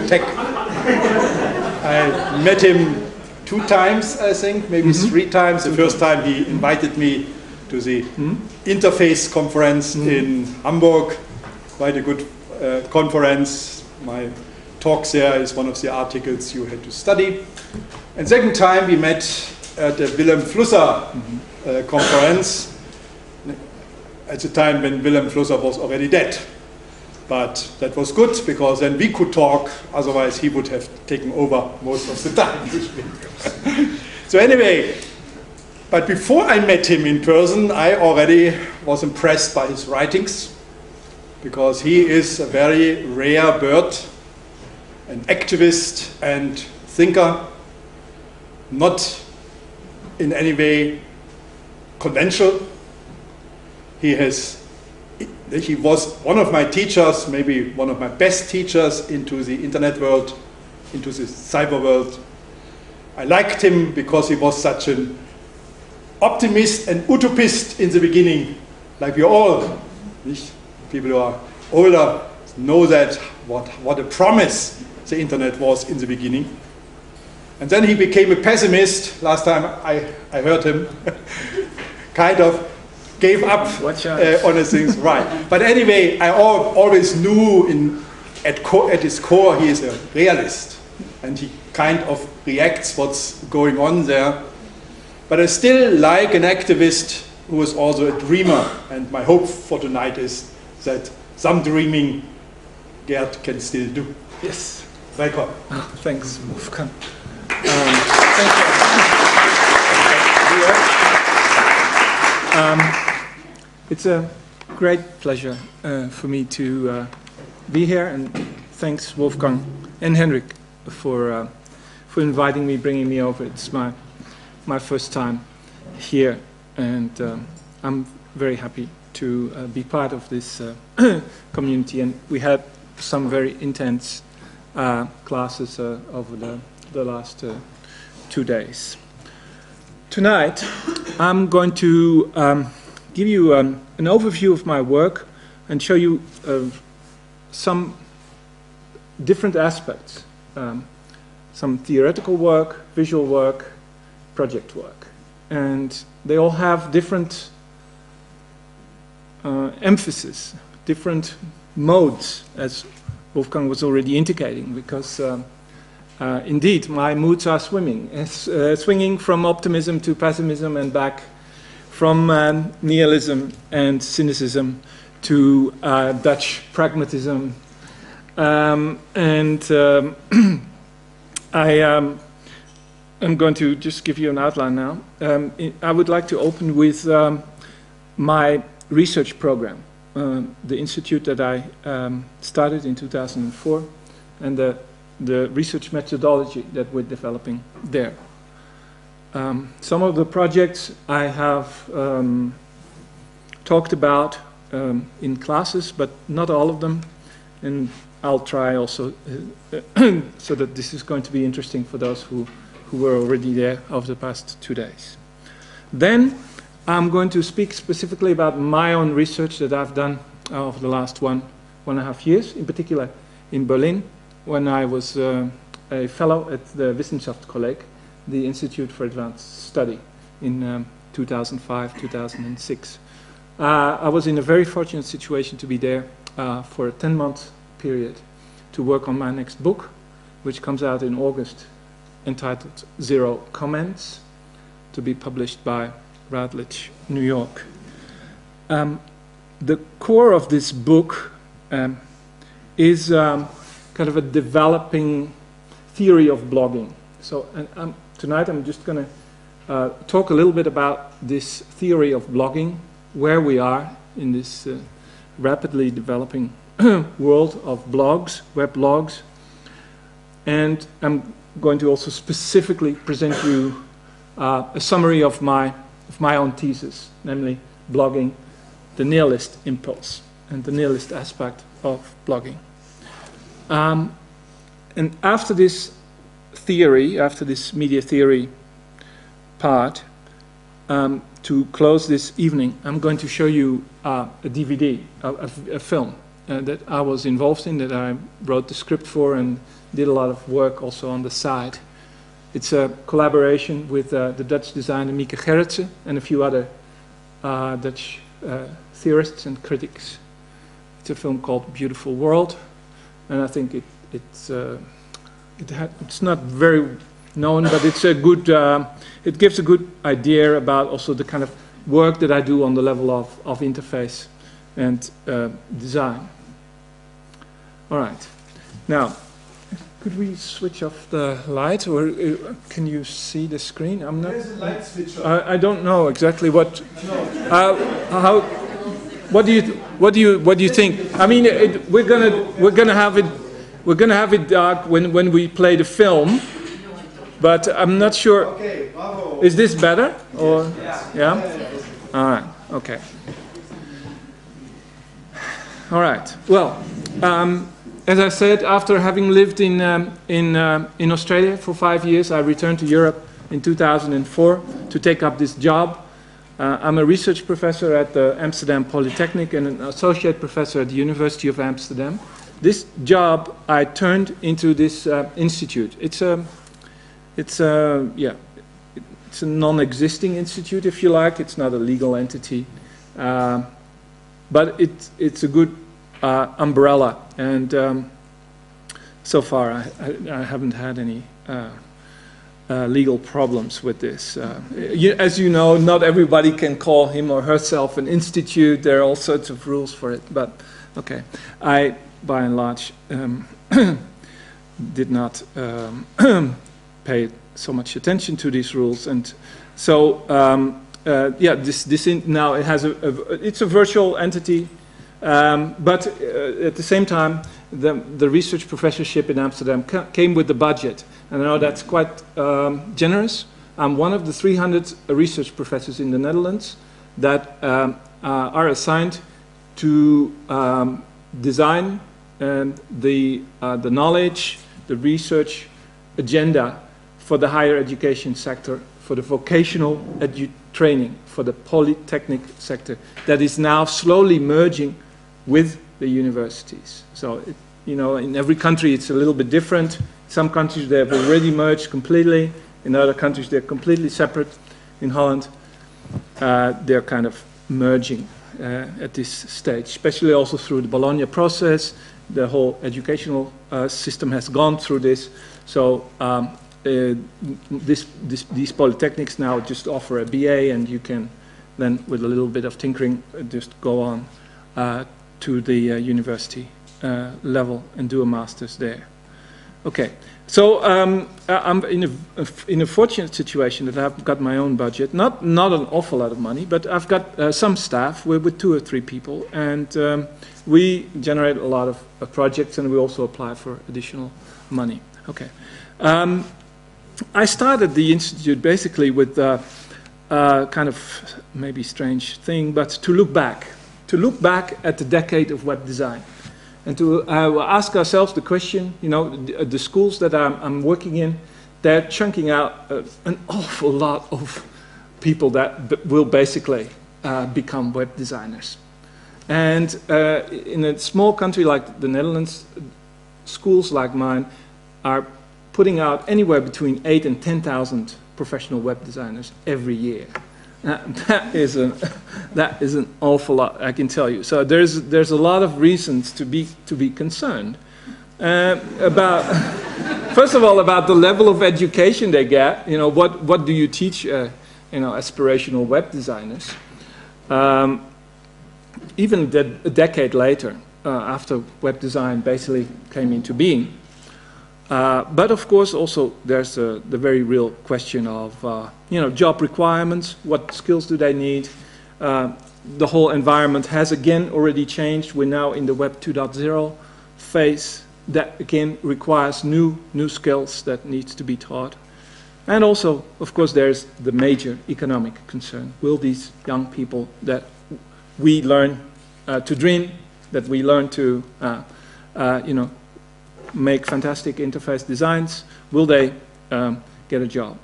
tech. I met him 2 times, I think, maybe 3 times. The first time he invited me to the Interface conference in Hamburg. Quite a good conference. My talk there is one of the articles you had to study. And second time we met at the Willem Flusser conference, at the time when Willem Flusser was already dead. But that was good, because then we could talk, otherwise he would have taken over most of the time. So anyway, but before I met him in person, I already was impressed by his writings, because he is a very rare bird, an activist and thinker, not in any way conventional. He was one of my teachers, maybe one of my best teachers into the internet world, into the cyber world. I liked him because he was such an optimist and utopist in the beginning, like we all, people who are older know that, what a promise the internet was in the beginning. And then he became a pessimist. Last time I heard him, kind of gave up on the things, right. But anyway, I always knew at his core he is a realist, and he kind of reacts what's going on there. But I still like an activist who is also a dreamer, and my hope for tonight is that some dreaming Geert can still do. Yes, welcome. Oh, thanks, Wolfgang. It's a great pleasure for me to be here, and thanks Wolfgang and Henrik for inviting me, bringing me over. It's my first time here, and I'm very happy to be part of this community. And we had some very intense classes over the last 2 days. Tonight, I'm going to give you an overview of my work and show you some different aspects, some theoretical work, visual work, project work. And they all have different emphasis, different modes, as Wolfgang was already indicating, because indeed, my moods are swinging from optimism to pessimism and back, from nihilism and cynicism to Dutch pragmatism. I'm going to just give you an outline now. I would like to open with my research program, the institute that I started in 2004, and the research methodology that we're developing there. Some of the projects I have talked about in classes, but not all of them, and I'll try also so that this is going to be interesting for those who were already there over the past 2 days. Then I'm going to speak specifically about my own research that I've done over the last one and a half years, in particular in Berlin, when I was a fellow at the Wissenschaftskolleg, the Institute for Advanced Study, in 2005, 2006. I was in a very fortunate situation to be there for a 10-month period to work on my next book, which comes out in August, entitled Zero Comments, to be published by Routledge, New York. The core of this book is kind of a developing theory of blogging. So tonight I'm just going to talk a little bit about this theory of blogging, where we are in this rapidly developing world of blogs, web blogs. And I'm going to also specifically present you a summary of my own thesis, namely blogging, the nihilist impulse and the nihilist aspect of blogging. And after this theory, after this media theory part, to close this evening, I'm going to show you a DVD, a film, that I was involved in, that I wrote the script for and did a lot of work also on the side. It's a collaboration with the Dutch designer Mieke Gerritsen and a few other Dutch theorists and critics. It's a film called Beautiful World, and I think it's not very known, but it's a good. It gives a good idea about also the kind of work that I do on the level of interface and design. All right, now could we switch off the light, or can you see the screen? I'm not. There's a light switch on. I don't know exactly what. How? What do you think? I mean, we're gonna have it dark when we play the film, but I'm not sure. Okay, bravo. Is this better? Or yeah? All right. Okay. All right. Well, as I said, after having lived in Australia for 5 years, I returned to Europe in 2004 to take up this job. I'm a research professor at the Amsterdam Polytechnic and an associate professor at the University of Amsterdam. This job I turned into this institute. It's a non-existing institute, if you like. It's not a legal entity, but it's a good umbrella. And so far, I haven't had any legal problems with this. As you know, not everybody can call him or herself an institute. There are all sorts of rules for it. But okay, I, by and large, did not pay so much attention to these rules, and so yeah, now it has it's a virtual entity, but at the same time, the research professorship in Amsterdam came with the budget. And I know that's quite generous. I'm one of the 300 research professors in the Netherlands that are assigned to design the knowledge, the research agenda for the higher education sector, for the vocational training, for the polytechnic sector that is now slowly merging with the universities. So, in every country it's a little bit different. Some countries they have already merged completely. In other countries they're completely separate. In Holland they're kind of merging at this stage, especially also through the Bologna process. The whole educational system has gone through this. So these polytechnics now just offer a BA, and you can then, with a little bit of tinkering, just go on to the university level and do a master's there. Okay, so I'm in a fortunate situation that I've got my own budget, not an awful lot of money, but I've got some staff. We're with 2 or 3 people, and we generate a lot of projects, and we also apply for additional money. Okay, I started the institute basically with kind of maybe strange thing, but to look back at the decade of web design. And to ask ourselves the question, the schools that I'm working in, they're chunking out an awful lot of people that will basically become web designers. And in a small country like the Netherlands, schools like mine are putting out anywhere between 8,000 and 10,000 professional web designers every year. That is an awful lot, I can tell you. So there's a lot of reasons to be concerned about. First of all, about the level of education they get. What do you teach? Aspirational web designers. Even a decade later, after web design basically came into being. But of course, also there's the very real question of job requirements. What skills do they need? The whole environment has again already changed. We're now in the Web 2.0 phase. That again requires new skills that needs to be taught. And also, of course, there's the major economic concern. Will these young people that we learn to dream, that we learn to make fantastic interface designs, will they get a job?